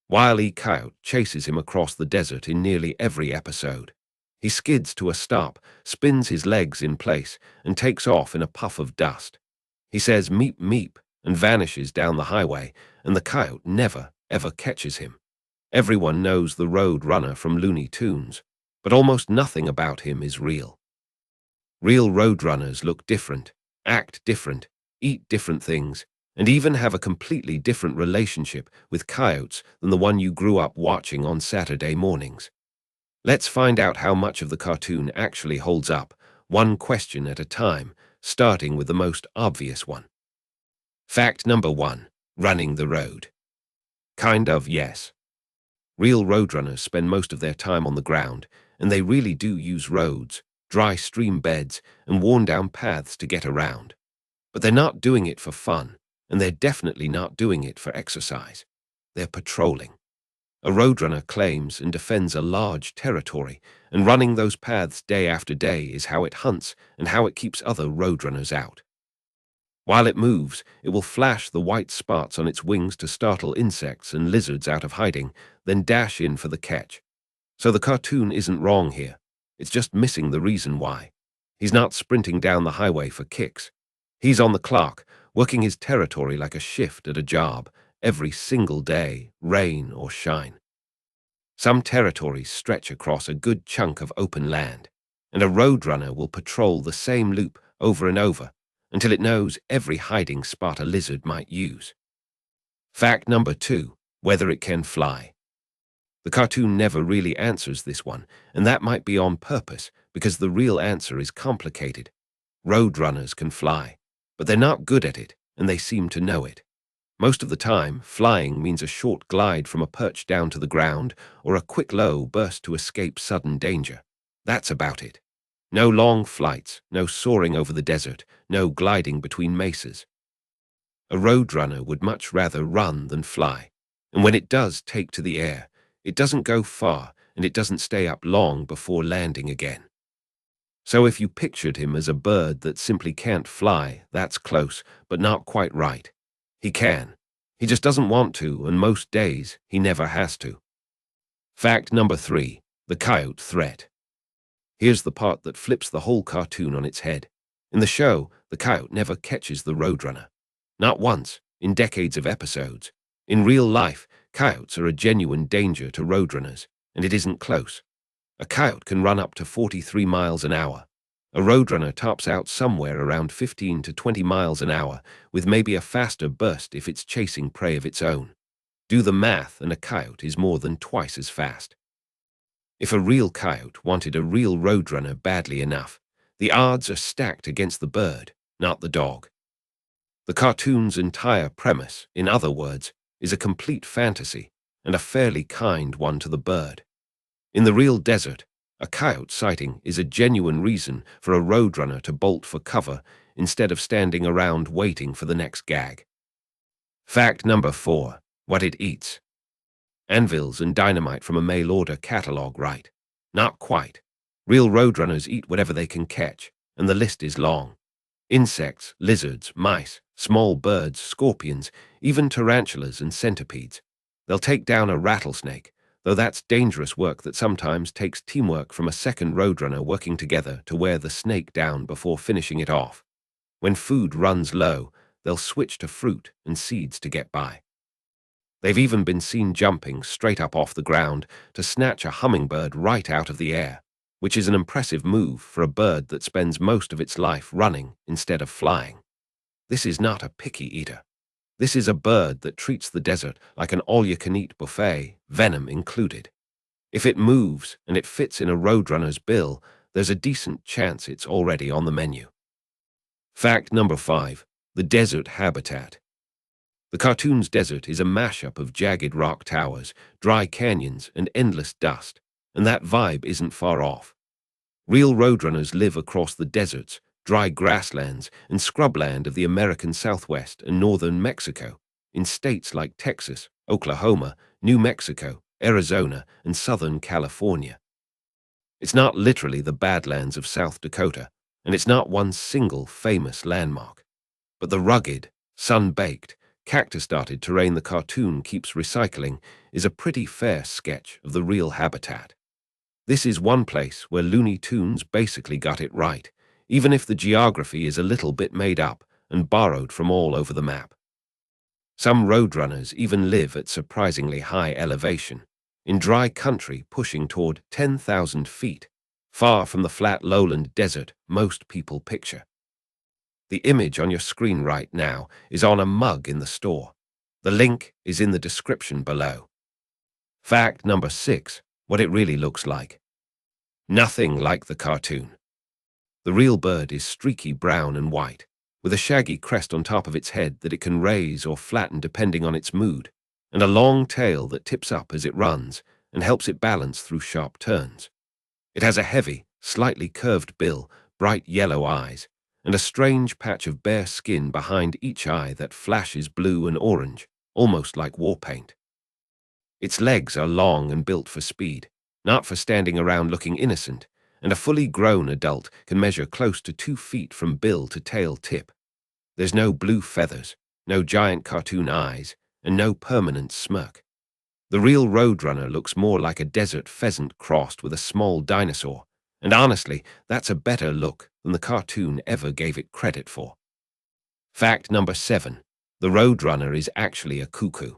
Wile E. Coyote chases him across the desert in nearly every episode. He skids to a stop, spins his legs in place, and takes off in a puff of dust. He says meep meep and vanishes down the highway, and the coyote never, ever catches him. Everyone knows the Roadrunner from Looney Tunes, but almost nothing about him is real. Real Roadrunners look different, act different, eat different things, and even have a completely different relationship with coyotes than the one you grew up watching on Saturday mornings. Let's find out how much of the cartoon actually holds up, one question at a time, starting with the most obvious one. Fact number 1. Running the road. Kind of, yes. Real roadrunners spend most of their time on the ground, and they really do use roads, dry stream beds, and worn-down paths to get around. But they're not doing it for fun, and they're definitely not doing it for exercise. They're patrolling. A roadrunner claims and defends a large territory, and running those paths day after day is how it hunts and how it keeps other roadrunners out. While it moves, it will flash the white spots on its wings to startle insects and lizards out of hiding, then dash in for the catch. So the cartoon isn't wrong here. It's just missing the reason why. He's not sprinting down the highway for kicks. He's on the clock, working his territory like a shift at a job, every single day, rain or shine. Some territories stretch across a good chunk of open land, and a roadrunner will patrol the same loop over and over until it knows every hiding spot a lizard might use. Fact number 2, whether it can fly. The cartoon never really answers this one, and that might be on purpose because the real answer is complicated. Roadrunners can fly, but they're not good at it, and they seem to know it. Most of the time, flying means a short glide from a perch down to the ground or a quick low burst to escape sudden danger. That's about it. No long flights, no soaring over the desert, no gliding between mesas. A roadrunner would much rather run than fly, and when it does take to the air, it doesn't go far and it doesn't stay up long before landing again. So if you pictured him as a bird that simply can't fly, that's close, but not quite right. He can. He just doesn't want to, and most days he never has to. Fact number 3, the coyote threat. Here's the part that flips the whole cartoon on its head. In the show, the coyote never catches the roadrunner. Not once, in decades of episodes. In real life, coyotes are a genuine danger to roadrunners, and it isn't close. A coyote can run up to 43 miles an hour. A roadrunner tops out somewhere around 15 to 20 miles an hour, with maybe a faster burst if it's chasing prey of its own. Do the math, and a coyote is more than twice as fast. If a real coyote wanted a real roadrunner badly enough, the odds are stacked against the bird, not the dog. The cartoon's entire premise, in other words, is a complete fantasy, and a fairly kind one to the bird. In the real desert, a coyote sighting is a genuine reason for a roadrunner to bolt for cover instead of standing around waiting for the next gag. Fact number 4, what it eats. Anvils and dynamite from a mail-order catalog, right? Not quite. Real roadrunners eat whatever they can catch, and the list is long. Insects, lizards, mice, small birds, scorpions, even tarantulas and centipedes. They'll take down a rattlesnake, though that's dangerous work that sometimes takes teamwork from a second roadrunner working together to wear the snake down before finishing it off. When food runs low, they'll switch to fruit and seeds to get by. They've even been seen jumping straight up off the ground to snatch a hummingbird right out of the air, which is an impressive move for a bird that spends most of its life running instead of flying. This is not a picky eater. This is a bird that treats the desert like an all-you-can-eat buffet, venom included. If it moves and it fits in a roadrunner's bill, there's a decent chance it's already on the menu. Fact number 5, the desert habitat. The cartoon's desert is a mashup of jagged rock towers, dry canyons, and endless dust, and that vibe isn't far off. Real roadrunners live across the deserts, dry grasslands, and scrubland of the American Southwest and northern Mexico, in states like Texas, Oklahoma, New Mexico, Arizona, and Southern California. It's not literally the Badlands of South Dakota, and it's not one single famous landmark, but the rugged, sun-baked, cactus-dotted terrain the cartoon keeps recycling is a pretty fair sketch of the real habitat. This is one place where Looney Tunes basically got it right, even if the geography is a little bit made up and borrowed from all over the map. Some roadrunners even live at surprisingly high elevation, in dry country pushing toward 10,000 feet, far from the flat lowland desert most people picture. The image on your screen right now is on a mug in the store. The link is in the description below. Fact number 6, what it really looks like. Nothing like the cartoon. The real bird is streaky brown and white, with a shaggy crest on top of its head that it can raise or flatten depending on its mood, and a long tail that tips up as it runs and helps it balance through sharp turns. It has a heavy, slightly curved bill, bright yellow eyes, and a strange patch of bare skin behind each eye that flashes blue and orange, almost like war paint. Its legs are long and built for speed, not for standing around looking innocent, and a fully grown adult can measure close to 2 feet from bill to tail tip. There's no blue feathers, no giant cartoon eyes, and no permanent smirk. The real Roadrunner looks more like a desert pheasant crossed with a small dinosaur, and honestly, that's a better look than the cartoon ever gave it credit for. Fact number 7, the Roadrunner is actually a cuckoo.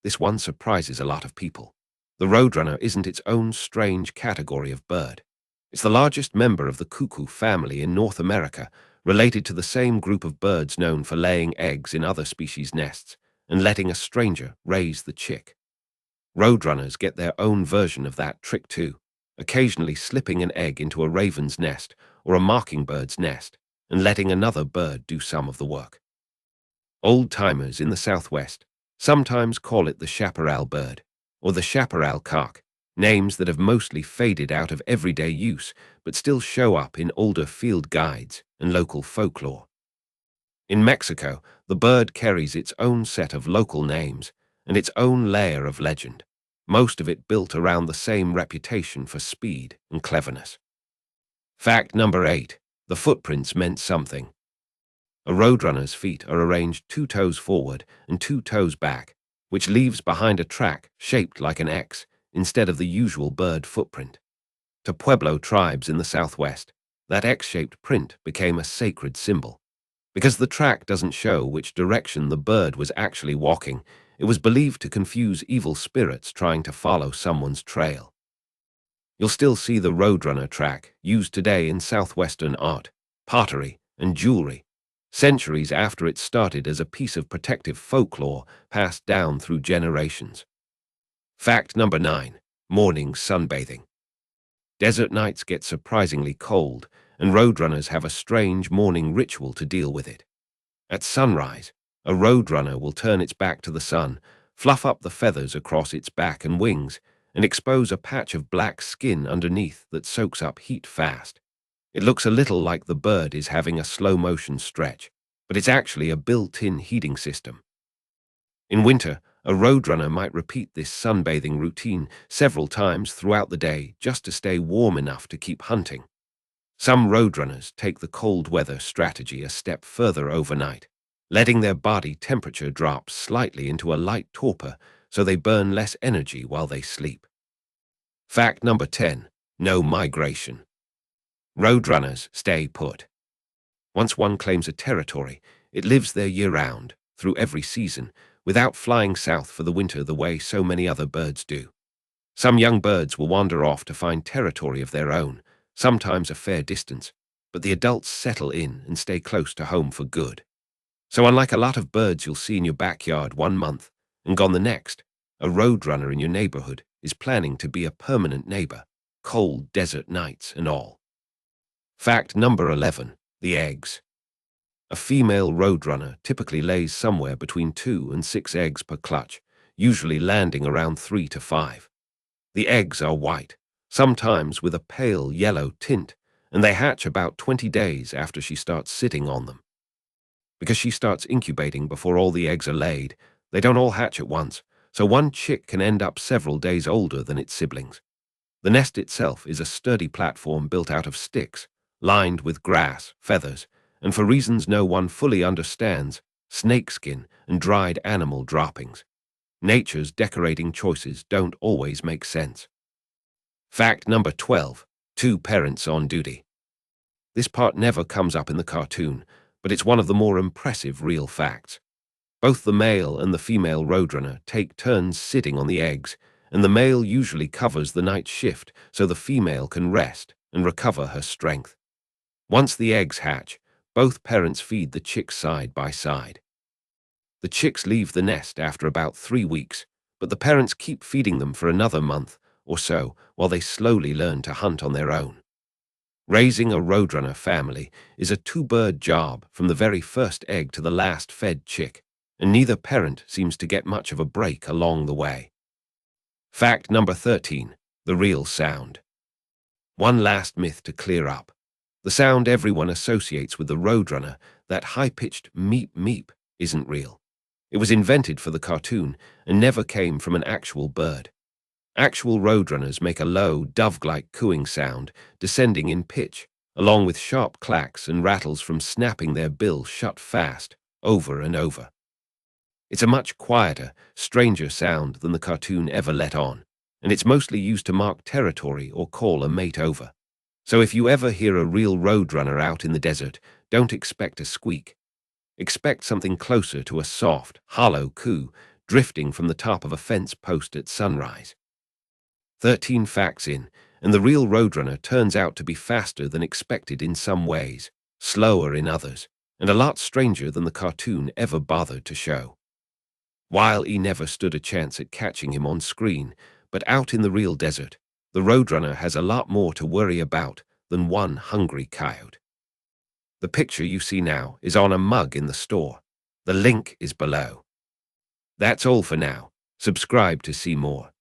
This one surprises a lot of people. The Roadrunner isn't its own strange category of bird. It's the largest member of the cuckoo family in North America, related to the same group of birds known for laying eggs in other species' nests and letting a stranger raise the chick. Roadrunners get their own version of that trick too, occasionally slipping an egg into a raven's nest or a mockingbird's nest and letting another bird do some of the work. Old-timers in the Southwest sometimes call it the chaparral bird or the chaparral cock, names that have mostly faded out of everyday use but still show up in older field guides and local folklore. In Mexico, the bird carries its own set of local names and its own layer of legend, most of it built around the same reputation for speed and cleverness. Fact number 8, the footprints meant something. A roadrunner's feet are arranged 2 toes forward and 2 toes back, which leaves behind a track shaped like an X instead of the usual bird footprint. To Pueblo tribes in the Southwest, that X-shaped print became a sacred symbol. Because the track doesn't show which direction the bird was actually walking, it was believed to confuse evil spirits trying to follow someone's trail. You'll still see the Roadrunner track used today in southwestern art, pottery, and jewelry, centuries after it started as a piece of protective folklore passed down through generations. Fact number 9, morning sunbathing. Desert nights get surprisingly cold, and roadrunners have a strange morning ritual to deal with it. At sunrise, a roadrunner will turn its back to the sun, fluff up the feathers across its back and wings, and expose a patch of black skin underneath that soaks up heat fast. It looks a little like the bird is having a slow-motion stretch, but it's actually a built-in heating system. In winter, a roadrunner might repeat this sunbathing routine several times throughout the day just to stay warm enough to keep hunting. Some roadrunners take the cold weather strategy a step further overnight, letting their body temperature drop slightly into a light torpor so they burn less energy while they sleep. Fact number 10, no migration. Roadrunners stay put. Once one claims a territory, it lives there year-round, through every season, without flying south for the winter the way so many other birds do. Some young birds will wander off to find territory of their own, sometimes a fair distance, but the adults settle in and stay close to home for good. So unlike a lot of birds you'll see in your backyard one month and gone the next, a roadrunner in your neighborhood is planning to be a permanent neighbor, cold desert nights and all. Fact number 11, the eggs. A female roadrunner typically lays somewhere between 2 and 6 eggs per clutch, usually landing around 3 to 5. The eggs are white, sometimes with a pale yellow tint, and they hatch about 20 days after she starts sitting on them. Because she starts incubating before all the eggs are laid, they don't all hatch at once, so one chick can end up several days older than its siblings. The nest itself is a sturdy platform built out of sticks, lined with grass, feathers, and for reasons no one fully understands, snakeskin, and dried animal droppings. Nature's decorating choices don't always make sense. Fact number 12. Two parents on duty. This part never comes up in the cartoon, but it's one of the more impressive real facts. Both the male and the female Roadrunner take turns sitting on the eggs, and the male usually covers the night shift so the female can rest and recover her strength. Once the eggs hatch, both parents feed the chicks side by side. The chicks leave the nest after about 3 weeks, but the parents keep feeding them for another month or so while they slowly learn to hunt on their own. Raising a Roadrunner family is a two-bird job from the very first egg to the last fed chick, and neither parent seems to get much of a break along the way. Fact number 13. The real sound. One last myth to clear up. The sound everyone associates with the Roadrunner, that high-pitched meep meep, isn't real. It was invented for the cartoon and never came from an actual bird. Actual Roadrunners make a low, dove-like cooing sound, descending in pitch, along with sharp clacks and rattles from snapping their bill shut fast, over and over. It's a much quieter, stranger sound than the cartoon ever let on, and it's mostly used to mark territory or call a mate over. So if you ever hear a real Roadrunner out in the desert, don't expect a squeak. Expect something closer to a soft, hollow coo drifting from the top of a fence post at sunrise. 13 facts in, and the real Roadrunner turns out to be faster than expected in some ways, slower in others, and a lot stranger than the cartoon ever bothered to show. While he never stood a chance at catching him on screen, but out in the real desert, the Roadrunner has a lot more to worry about than one hungry coyote. The picture you see now is on a mug in the store. The link is below. That's all for now. Subscribe to see more.